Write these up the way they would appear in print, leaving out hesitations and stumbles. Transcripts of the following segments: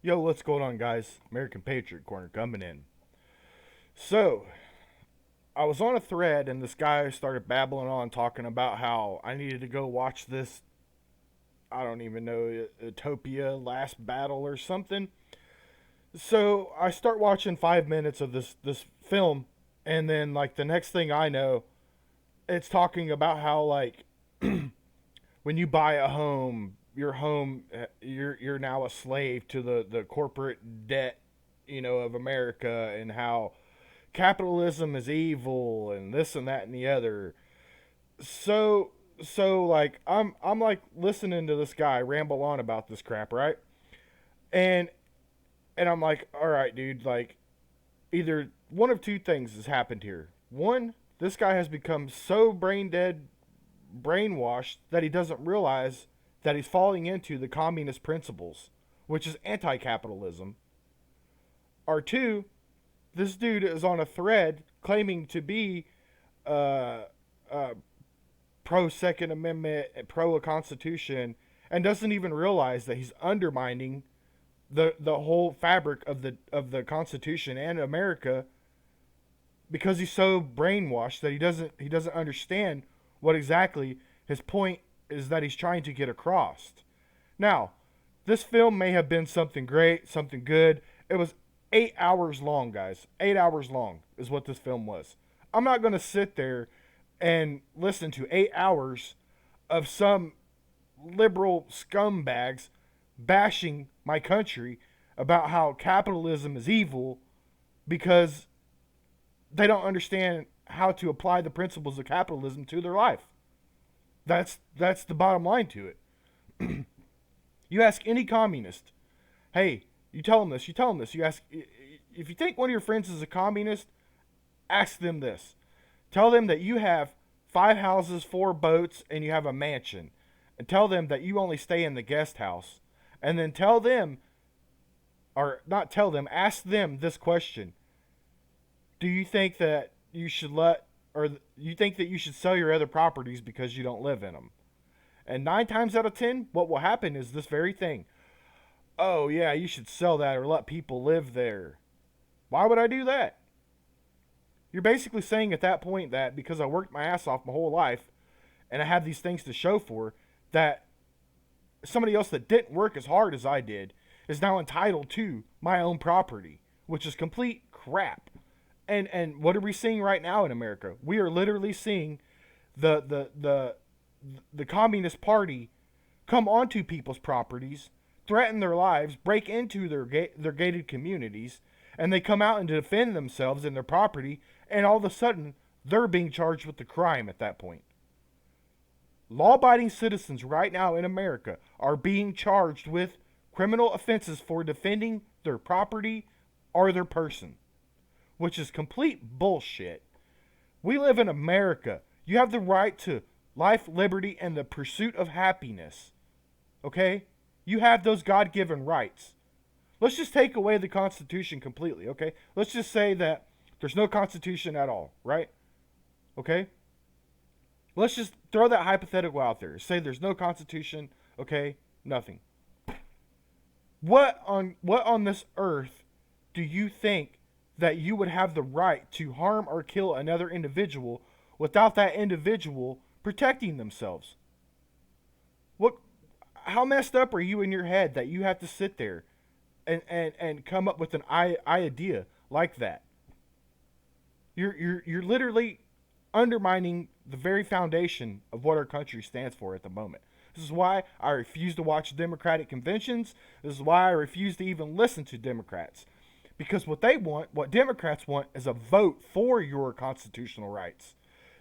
Yo, what's going on, guys? American Patriot Corner coming in. So, I was on a thread, and this guy started babbling on, talking about how I needed to go watch this, I don't even know, Utopia Last Battle or something. So, I start watching 5 minutes of this film, and then, like, the next thing I know, it's talking about how, like, when you buy a home, you're now a slave to the corporate debt, of America, and how capitalism is evil and this and that and the other. So like I'm like listening to this guy ramble on about this crap, right? And I'm like, all right, dude, like either one of two things has happened here. One, this guy has become so brain dead, brainwashed that he doesn't realize that he's falling into the communist principles, which is anti-capitalism. Or two, this dude is on a thread claiming to be uh, uh, pro Second Amendment, pro Constitution, and doesn't even realize that he's undermining the whole fabric of the Constitution and America because he's so brainwashed that he doesn't understand what exactly his point is that he's trying to get across. Now, this film may have been something great, something good. It was 8 hours long, guys. 8 hours long is what this film was. I'm not going to sit there and listen to 8 hours of some liberal scumbags bashing my country about how capitalism is evil because they don't understand how to apply the principles of capitalism to their life. That's the bottom line to it. You ask any communist, hey, you tell them this, you tell them this. You ask if you think one of your friends is a communist, ask them this. Tell them that you have 5 houses, 4 boats, and you have a mansion. And tell them that you only stay in the guest house. And then tell them, or not tell them, ask them this question. Do you think that you should or you think that you should sell your other properties because you don't live in them? And 9 times out of 10, what will happen is this very thing. Oh, yeah, you should sell that or let people live there. Why would I do that? You're basically saying at that point that because I worked my ass off my whole life and I have these things to show for, that somebody else that didn't work as hard as I did is now entitled to my own property, which is complete crap. And what are we seeing right now in America? We are literally seeing the Communist Party come onto people's properties, threaten their lives, break into their gated communities, and they come out and defend themselves and their property, and all of a sudden they're being charged with the crime at that point. Law-abiding citizens right now in America are being charged with criminal offenses for defending their property or their person, which is complete bullshit. We live in America. You have the right to life, liberty, and the pursuit of happiness. Okay? You have those God-given rights. Let's just take away the Constitution completely, okay? Let's just say that there's no Constitution at all, right? Okay? Let's just throw that hypothetical out there. Say there's no Constitution, okay? Nothing. What on this earth do you think that you would have the right to harm or kill another individual without that individual protecting themselves? What how messed up are you in your head that you have to sit there and come up with an idea like that? You're literally undermining the very foundation of what our country stands for at the moment. This is why I refuse to watch Democratic conventions. This is why I refuse to even listen to Democrats. Because what they want, what Democrats want, is a vote for your constitutional rights.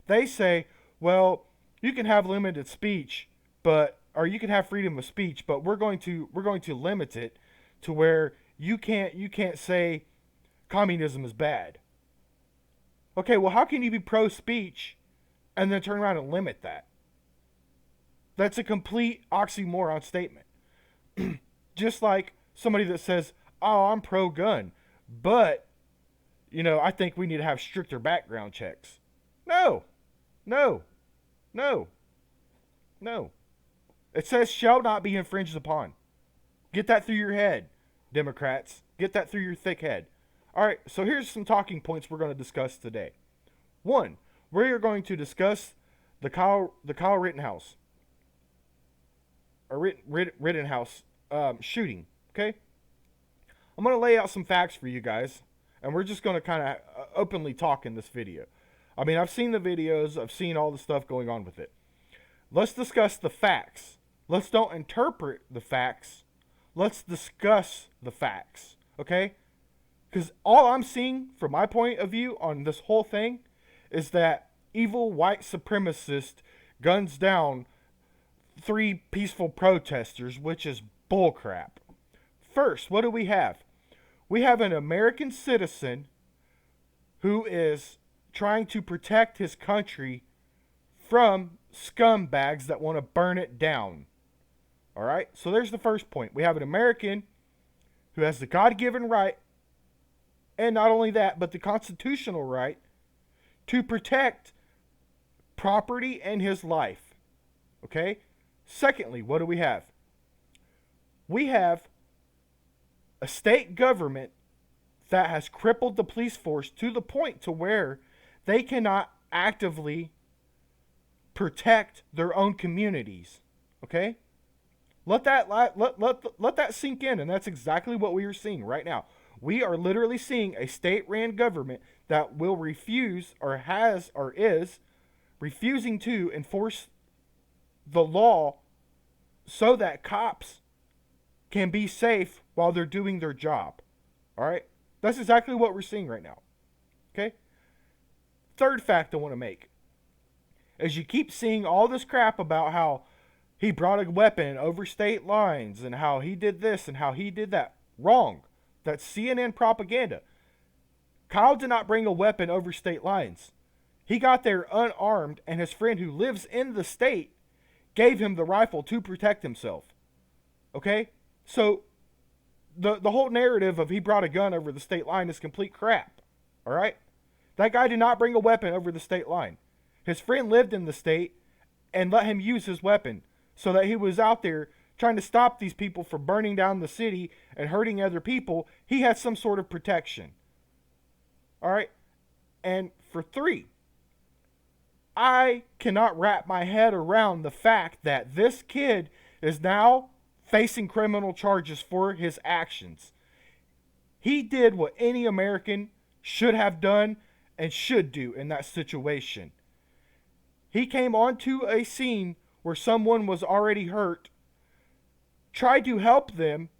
They say, well, you can have limited speech, or you can have freedom of speech, but we're going to limit it to where you can't say communism is bad. Okay, well, how can you be pro speech and then turn around and limit that? That's a complete oxymoron statement. Just like somebody that says, "Oh, I'm pro gun, but I think we need to have stricter background checks." No. No. No. No. It says shall not be infringed upon. Get that through your head. Democrats. Get that through your thick head. All right, so here's some talking points we're going to discuss today. One, we are going to discuss the Kyle Rittenhouse or Rittenhouse shooting. Okay, I'm going to lay out some facts for you guys, and we're just going to kind of openly talk in this video. I mean, I've seen the videos, I've seen all the stuff going on with it. Let's discuss the facts. Let's don't interpret the facts. Let's discuss the facts, okay? Because all I'm seeing from my point of view on this whole thing is that evil white supremacist guns down 3 peaceful protesters, which is bullcrap. First, what do we have? We have an American citizen who is trying to protect his country from scumbags that want to burn it down. All right? So there's the first point. We have an American who has the God-given right, and not only that, but the constitutional right to protect property and his life. Okay? Secondly, what do we have? We have a state government that has crippled the police force to the point to where they cannot actively protect their own communities. Okay? Let that sink in, and that's exactly what we are seeing right now. We are literally seeing a state-ran government that will refuse or has or is refusing to enforce the law so that cops can be safe while they're doing their job. All right? That's exactly what we're seeing right now. Okay? Third fact I want to make is you keep seeing all this crap about how he brought a weapon over state lines and how he did this and how he did that. Wrong. That's CNN propaganda. Kyle did not bring a weapon over state lines. He got there unarmed, and his friend who lives in the state gave him the rifle to protect himself. Okay? So the whole narrative of he brought a gun over the state line is complete crap. All right? That guy did not bring a weapon over the state line. His friend lived in the state and let him use his weapon so that he was out there trying to stop these people from burning down the city and hurting other people. He had some sort of protection. All right? And for 3, I cannot wrap my head around the fact that this kid is now facing criminal charges for his actions. He did what any American should have done and should do in that situation. He came onto a scene where someone was already hurt, tried to help them,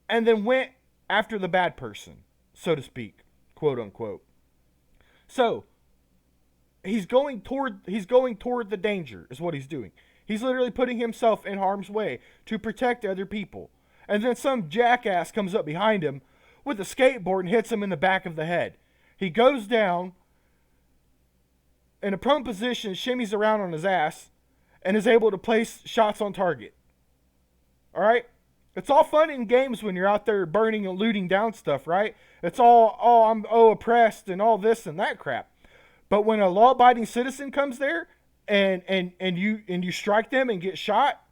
and then went after the bad person, so to speak, quote unquote. So, he's going toward the danger is what he's doing. He's literally putting himself in harm's way to protect other people. And then some jackass comes up behind him with a skateboard and hits him in the back of the head. He goes down in a prone position, shimmies around on his ass, and is able to place shots on target. All right? It's all fun and games when you're out there burning and looting down stuff, right? It's all, I'm oppressed and all this and that crap. But when a law-abiding citizen comes there and you strike them and get shot,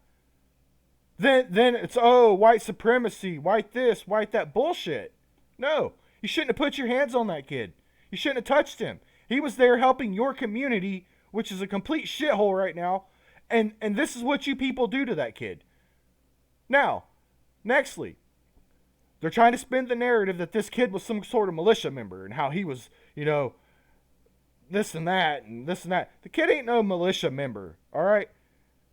then it's, white supremacy, white this, white that bullshit. No, you shouldn't have put your hands on that kid. You shouldn't have touched him. He was there helping your community, which is a complete shithole right now, and this is what you people do to that kid. Now, nextly, they're trying to spin the narrative that this kid was some sort of militia member and how he was, this and that and this and that. The kid ain't no militia member, all right?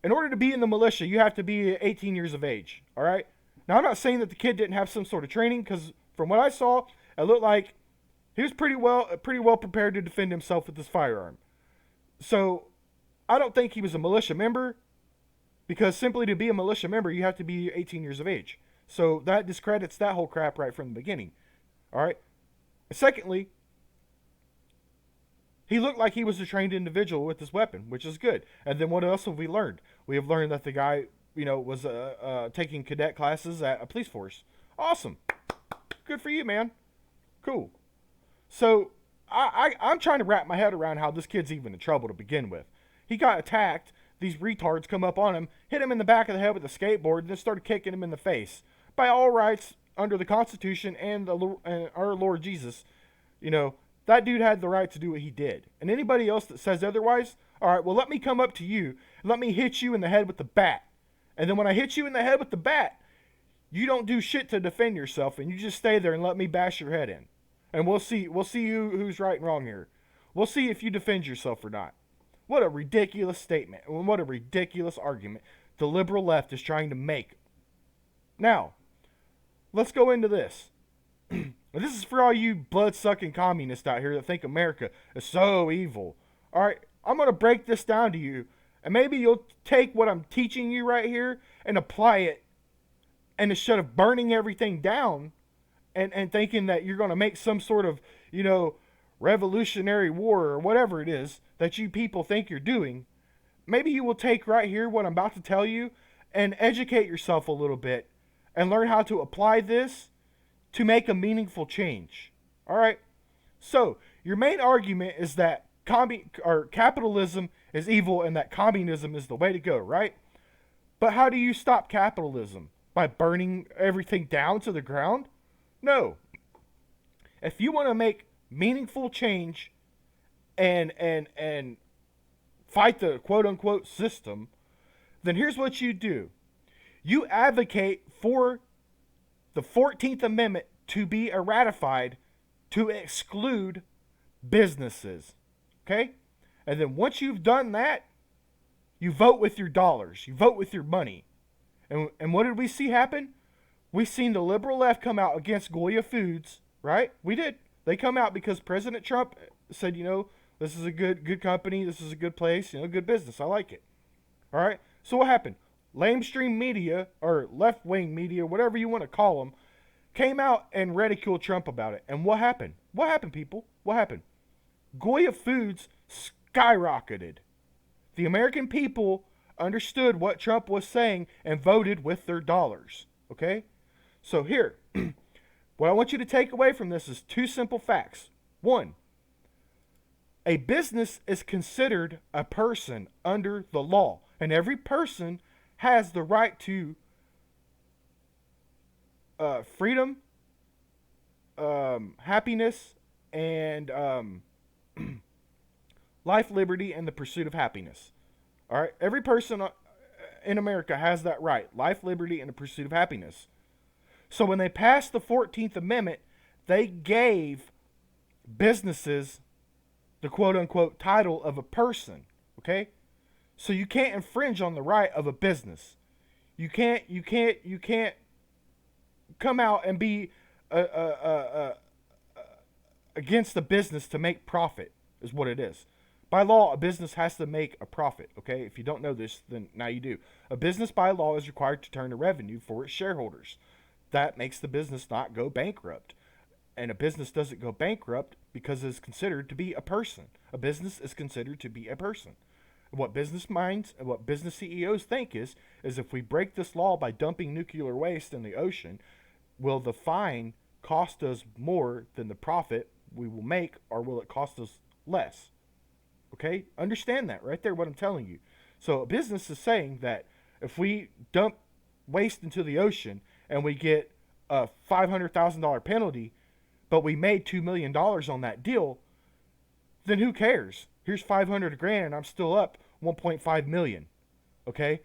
In order to be in the militia, you have to be 18 years of age, all right? Now, I'm not saying that the kid didn't have some sort of training, because from what I saw, it looked like he was pretty well prepared to defend himself with his firearm. So, I don't think he was a militia member, because simply to be a militia member, you have to be 18 years of age. So, that discredits that whole crap right from the beginning, all right? Secondly, he looked like he was a trained individual with his weapon, which is good. And then what else have we learned? We have learned that the guy, was taking cadet classes at a police force. Awesome. Good for you, man. Cool. So, I'm trying to wrap my head around how this kid's even in trouble to begin with. He got attacked. These retards come up on him, hit him in the back of the head with a skateboard, and then started kicking him in the face. by all rights under the Constitution and our Lord Jesus, that dude had the right to do what he did. And anybody else that says otherwise, all right, well, let me come up to you and let me hit you in the head with the bat. And then when I hit you in the head with the bat, you don't do shit to defend yourself, and you just stay there and let me bash your head in. And we'll see who's right and wrong here. We'll see if you defend yourself or not. What a ridiculous statement, and what a ridiculous argument the liberal left is trying to make. Now, let's go into this. This is for all you blood-sucking communists out here that think America is so evil. All right, I'm going to break this down to you, and maybe you'll take what I'm teaching you right here and apply it. And instead of burning everything down and thinking that you're going to make some sort of, revolutionary war or whatever it is that you people think you're doing, maybe you will take right here what I'm about to tell you and educate yourself a little bit and learn how to apply this to make a meaningful change. All right? So, your main argument is that capitalism is evil and that communism is the way to go, right? But how do you stop capitalism? By burning everything down to the ground? No. If you want to make meaningful change and fight the quote-unquote system, then here's what you do. You advocate for the 14th Amendment to be ratified to exclude businesses. Okay? And then once you've done that, you vote with your dollars. You vote with your money. And what did we see happen? We seen the liberal left come out against Goya Foods, right? We did. They come out because President Trump said, this is a good company. This is a good place. Good business. I like it. All right? So what happened? Lamestream media, or left-wing media, whatever you want to call them, came out and ridiculed Trump about it. And what happened? What happened, people? What happened? Goya Foods skyrocketed. The American people understood what Trump was saying and voted with their dollars. Okay? So here, what I want you to take away from this is two simple facts. One, a business is considered a person under the law, and every person has the right to freedom, happiness, and life, liberty, and the pursuit of happiness. All right? Every person in America has that right. Life, liberty, and the pursuit of happiness. So when they passed the 14th Amendment, they gave businesses the quote-unquote title of a person. Okay? So you can't infringe on the right of a business. You can't come out and be against the business to make profit, is what it is. By law, a business has to make a profit, okay? If you don't know this, then now you do. A business by law is required to turn a revenue for its shareholders. That makes the business not go bankrupt. And a business doesn't go bankrupt because it's considered to be a person. A business is considered to be a person. What business minds and what business CEOs think is if we break this law by dumping nuclear waste in the ocean, will the fine cost us more than the profit we will make, or will it cost us less? Okay? Understand that right there, what I'm telling you. So a business is saying that if we dump waste into the ocean and we get a $500,000 penalty, but we made $2 million on that deal, then who cares? Here's $500,000 and I'm still up $1.5 million. Okay?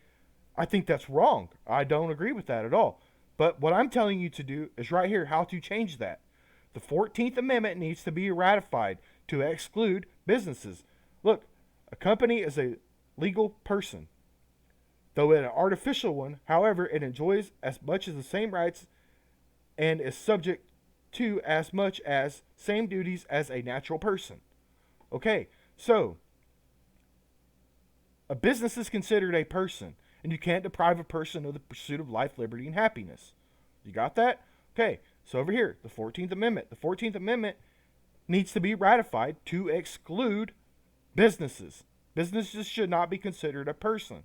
I think that's wrong. I don't agree with that at all. But what I'm telling you to do is right here how to change that. The 14th Amendment needs to be ratified to exclude businesses. Look, a company is a legal person, though an artificial one. However, it enjoys as much as the same rights and is subject to as much as same duties as a natural person. Okay, so a business is considered a person, and you can't deprive a person of the pursuit of life, liberty, and happiness. You got that? Okay, so over here, the 14th Amendment. The 14th Amendment needs to be ratified to exclude businesses. Businesses should not be considered a person.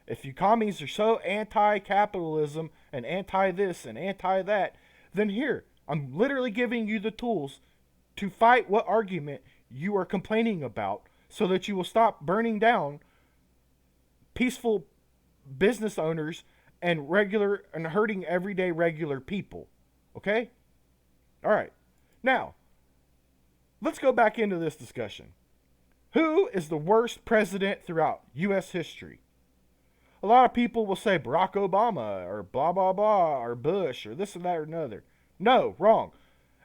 If you commies are so anti-capitalism and anti-this and anti-that, then here, I'm literally giving you the tools to fight what argument you are complaining about so that you will stop burning down peaceful business owners and hurting everyday regular people. Okay? All right. Now, let's go back into this discussion. Who is the worst president throughout U.S. history? A lot of people will say Barack Obama or blah, blah, blah, or Bush or this and that or another. No, wrong.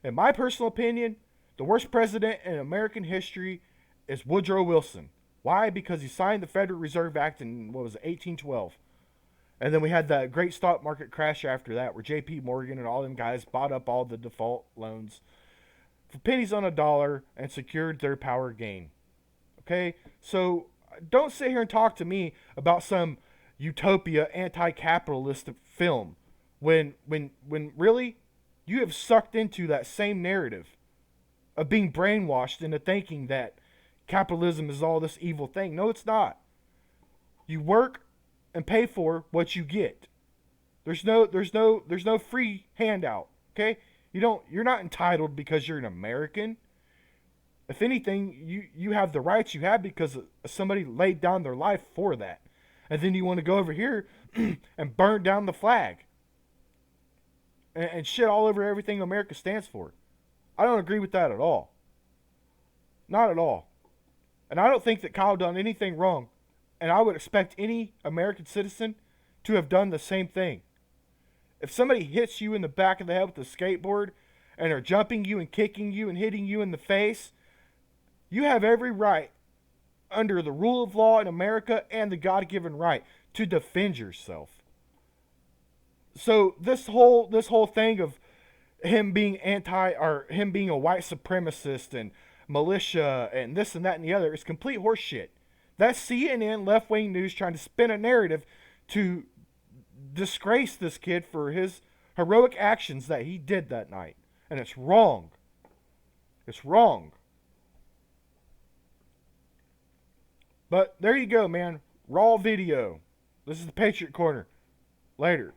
In my personal opinion, the worst president in American history is Woodrow Wilson. Why? Because he signed the Federal Reserve Act in, 1812. And then we had that great stock market crash after that where J.P. Morgan and all them guys bought up all the default loans for pennies on a dollar and secured their power gain. Okay? So don't sit here and talk to me about some utopia anti-capitalist film when really you have sucked into that same narrative of being brainwashed into thinking that capitalism is all this evil thing. No, it's not. You work and pay for what you get. There's no free handout. Okay? You're not entitled because you're an American. If anything, you have the rights you have because somebody laid down their life for that. And then you want to go over here and burn down the flag. And shit all over everything America stands for. I don't agree with that at all. Not at all. And I don't think that Kyle done anything wrong. And I would expect any American citizen to have done the same thing. If somebody hits you in the back of the head with a skateboard and are jumping you and kicking you and hitting you in the face, you have every right under the rule of law in America and the God-given right to defend yourself. So this whole thing of him being him being a white supremacist and militia and this and that and the other is complete horseshit. That's CNN left-wing news trying to spin a narrative to disgrace this kid for his heroic actions that he did that night. And it's wrong. It's wrong. But there you go, man. Raw video. This is the Patriot Corner. Later.